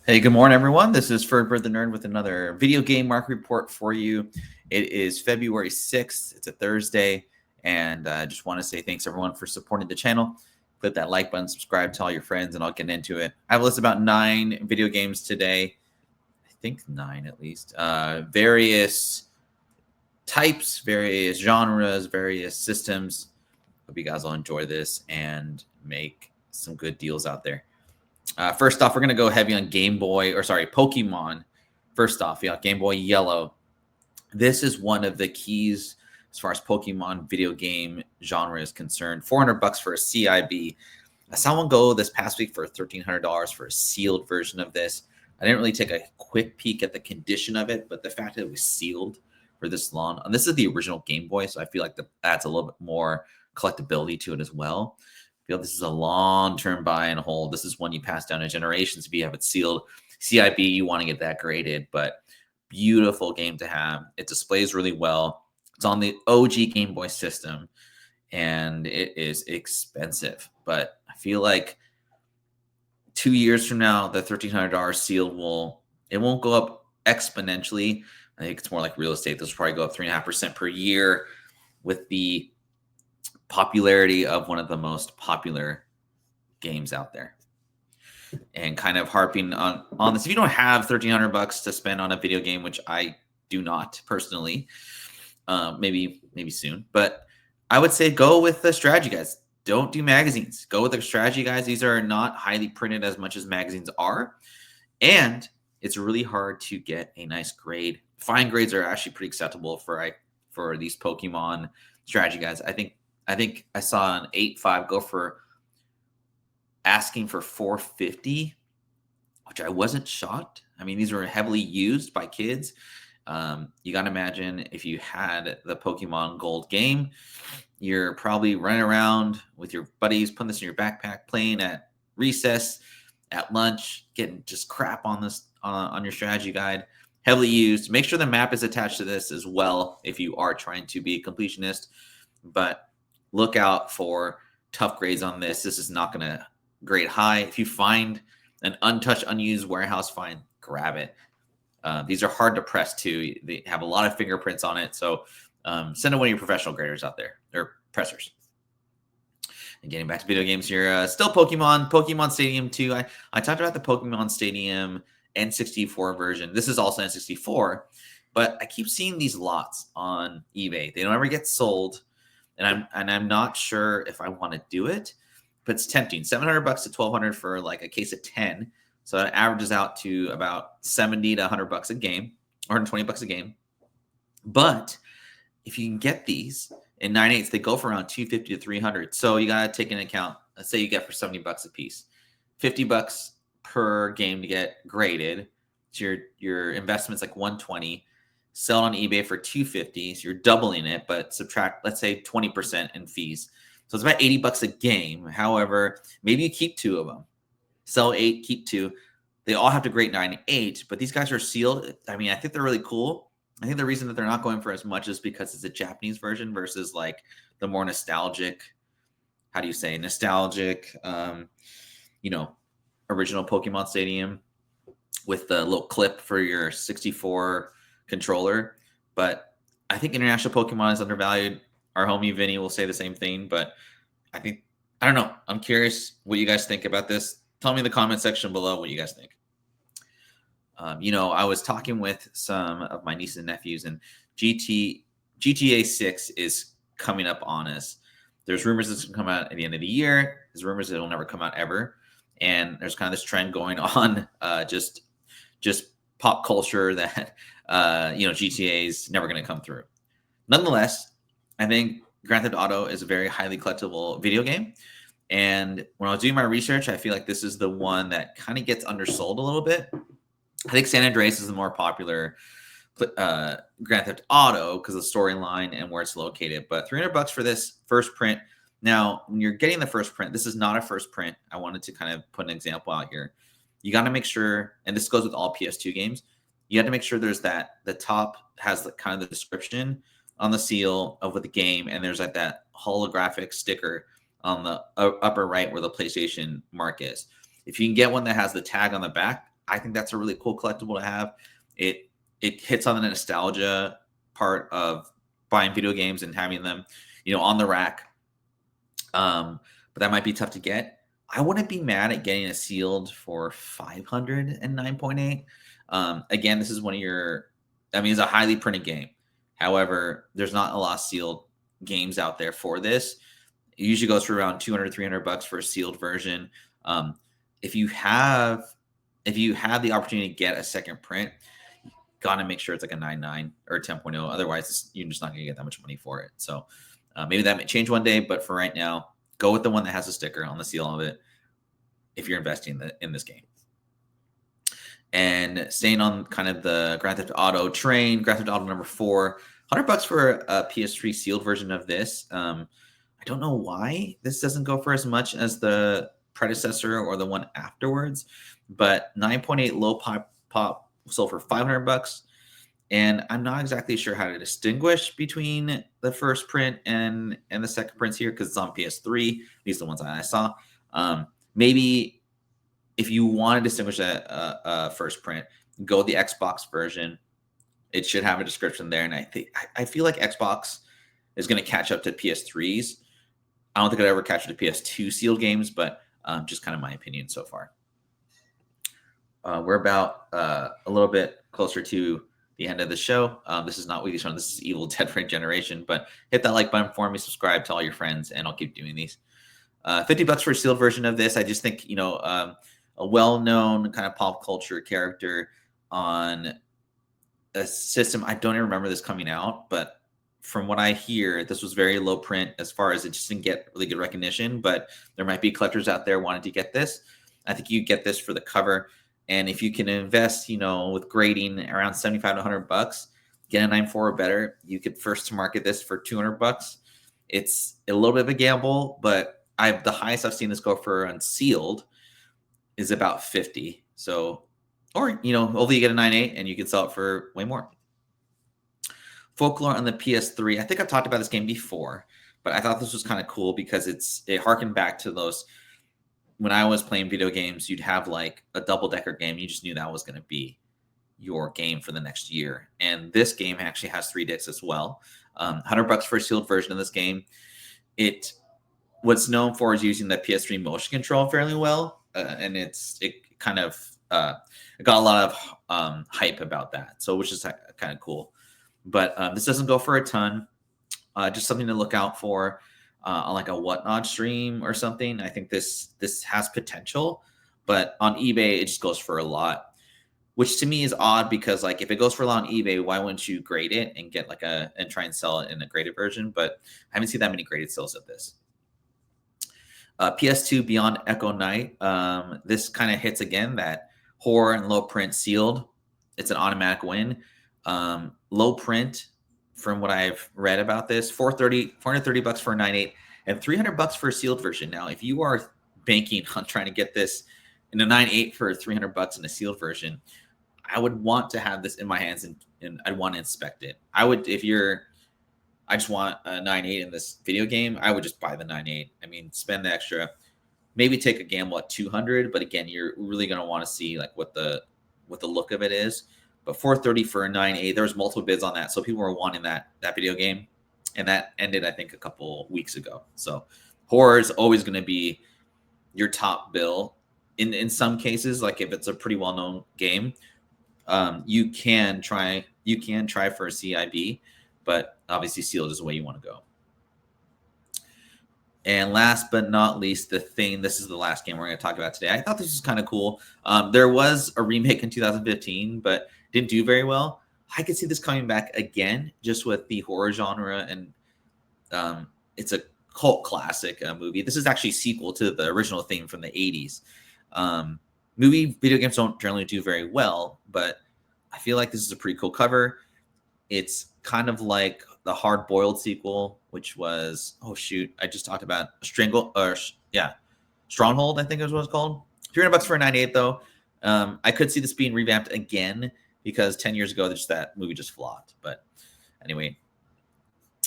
Hey, good morning, everyone. This is Ferdbird the Nerd with another video game market report for you. It is February 6th. It's a Thursday, and I just want to say thanks, everyone, for supporting the channel. Click that like button, subscribe, tell all your friends, and I'll get into it. I have a list of about 9 video games today. I think 9 at least. Various types, various genres, various systems. Hope you guys will enjoy this and make some good deals out there. First off, we're going to go heavy on Pokemon. First off, Game Boy Yellow. This is one of the keys as far as Pokemon video game genre is concerned. $400 for a CIB. I saw one go this past week for $1,300 for a sealed version of this. I didn't really take a quick peek at the condition of it, but the fact that it was sealed for this long, and this is the original Game Boy, so I feel like that adds a little bit more collectability to it as well. I feel this is a long-term buy and hold. This is one you pass down to generations if you have it sealed. CIB, you want to get that graded, but beautiful game to have. It displays really well. It's on the OG Game Boy system, and it is expensive. But I feel like 2 years from now, the $1,300 sealed won't go up exponentially. I think it's more like real estate. This will probably go up 3.5% per year with the popularity of one of the most popular games out there. And kind of harping on this, if you don't have $1,300 to spend on a video game, which I do not personally, maybe soon, but I would say go with the strategy guides. Don't do magazines. Go with the strategy guides. These are not highly printed as much as magazines are, and it's really hard to get a nice grade. Fine grades are actually pretty acceptable for these Pokemon strategy guides. I think I saw an 8.5 go for asking for $450, which I wasn't shocked. I mean, these were heavily used by kids. You got to imagine if you had the Pokemon Gold game, you're probably running around with your buddies, putting this in your backpack, playing at recess, at lunch, getting just crap on this on your strategy guide. Heavily used. Make sure the map is attached to this as well if you are trying to be a completionist. But look out for tough grades on this. This is not going to grade high. If you find an untouched, unused warehouse find, grab it. These are hard to press too. They have a lot of fingerprints on it. So send it one of your professional graders out there, or pressers. And getting back to video games here, still Pokemon Stadium 2. I talked about the Pokemon Stadium N64 version. This is also N64, but I keep seeing these lots on eBay. They don't ever get sold. And I'm not sure if I want to do it, but it's tempting. $700 to $1,200 for like a case of 10. So it averages out to about 70 to $100 a game, or $120 a game. But if you can get these in 9/8, they go for around $250 to $300. So you got to take into account, let's say you get for $70 a piece, $50 per game to get graded. So your investment's like $120. Sell on eBay for $250, so you're doubling it, but subtract, let's say, 20% in fees. So it's about $80 a game. However, maybe you keep 2 of them. Sell 8, keep 2. They all have to grade 9/8, but these guys are sealed. I mean, I think they're really cool. I think the reason that they're not going for as much is because it's a Japanese version versus like the more nostalgic, original Pokemon Stadium with the little clip for your 64 controller. But I think international Pokemon is undervalued. Our homie Vinny will say the same thing, but I don't know. I'm curious what you guys think about this. Tell me in the comment section below what you guys think. I was talking with some of my nieces and nephews, and GTA 6 is coming up on us. There's rumors it's going to come out at the end of the year. There's rumors it'll never come out ever. And there's kind of this trend going on, just pop culture that GTA is never going to come through. Nonetheless, I think Grand Theft Auto is a very highly collectible video game. And when I was doing my research, I feel like this is the one that kind of gets undersold a little bit. I think San Andreas is the more popular Grand Theft Auto because of the storyline and where it's located. But $300 for this first print. Now, when you're getting the first print, this is not a first print. I wanted to kind of put an example out here. You got to make sure, and this goes with all PS2 games, you have to make sure there's the top has kind of the description on the seal of what the game, and there's like that holographic sticker on the upper right where the PlayStation mark is. If you can get one that has the tag on the back, I think that's a really cool collectible to have. It hits on the nostalgia part of buying video games and having them, on the rack. But that might be tough to get. I wouldn't be mad at getting a sealed for 509.8. Again, this is one of your, it's a highly printed game. However, there's not a lot of sealed games out there for this. It usually goes for around 200, $300 for a sealed version. If you have the opportunity to get a second print, gotta make sure it's like a 9.9 or a 10.0. Otherwise, you're just not gonna get that much money for it. So maybe that may change one day, but for right now, go with the one that has a sticker on the seal of it if you're investing in this game. And staying on kind of the Grand Theft Auto train, Grand Theft Auto number 4, $100 for a PS3 sealed version of this. I don't know why this doesn't go for as much as the predecessor or the one afterwards, but 9.8 low pop sold for $500. And I'm not exactly sure how to distinguish between the first print and the second prints here because it's on PS3. These are the ones that I saw. Maybe if you want to distinguish a first print, go with the Xbox version. It should have a description there. And I feel like Xbox is going to catch up to PS3s. I don't think I'd ever catch up to PS2 sealed games, but just kind of my opinion so far. We're about a little bit closer to the end of the show. This is not Weekly Show. This is Evil Dead Regeneration. But hit that like button for me, subscribe, tell all your friends, and I'll keep doing these. $50 for a sealed version of this. I just think, a well-known kind of pop culture character on a system. I don't even remember this coming out, but from what I hear, this was very low print as far as it just didn't get really good recognition, but there might be collectors out there wanting to get this. I think you get this for the cover. And if you can invest, with grading around 75 to $100, get a 9.4 or better, you could first to market this for $200. It's a little bit of a gamble, but the highest I've seen this go for unsealed is about 50. So, or, hopefully you get a 9.8 and you can sell it for way more. Folklore on the PS3. I think I've talked about this game before, but I thought this was kind of cool because it harkened back to those. When I was playing video games, you'd have like a double-decker game. You just knew that was going to be your game for the next year. And this game actually has 3 discs as well. $100 for a sealed version of this game. What's known for is using the PS3 motion control fairly well. And it kind of got a lot of hype about that. So which is kind of cool. But this doesn't go for a ton. Just something to look out for. On like a Whatnot stream or something. I think this has potential, but on eBay, it just goes for a lot, which to me is odd because like if it goes for a lot on eBay, why wouldn't you grade it and get and try and sell it in a graded version? But I haven't seen that many graded sales of this. PS2 Beyond Echo Night. This kind of hits again that horror and low print sealed. It's an automatic win. Low print, from what I've read about this, $430 for a 9.8 and $300 for a sealed version. Now, if you are banking on trying to get this in a 9.8 for $300 in a sealed version, I would want to have this in my hands and I'd want to inspect it. I just want a 9.8 in this video game, I would just buy the 9.8. Spend the extra, maybe take a gamble at 200, but again, you're really going to want to see like what the look of it is. But $430 for a 9.8, there was multiple bids on that. So people were wanting that video game. And that ended, I think, a couple weeks ago. So horror is always going to be your top bill. In some cases, like if it's a pretty well-known game, you can try for a CIB, but obviously sealed is the way you want to go. And last but not least, this is the last game we're going to talk about today. I thought this was kind of cool. There was a remake in 2015, but didn't do very well. I could see this coming back again, just with the horror genre, and it's a cult classic movie. This is actually a sequel to the original theme from the 80s. Video games don't generally do very well, but I feel like this is a pretty cool cover. It's kind of like the Hard Boiled sequel, which was, I just talked about Stronghold, I think is what it's called. $300 for a 9.8 though. I could see this being revamped again because 10 years ago, that movie just flopped. But anyway,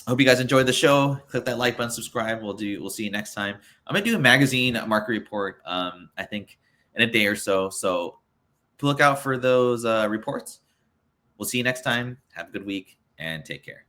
I hope you guys enjoyed the show. Click that like button, subscribe. We'll see you next time. I'm gonna do a magazine market report, I think in a day or so. So look out for those reports. We'll see you next time. Have a good week and take care.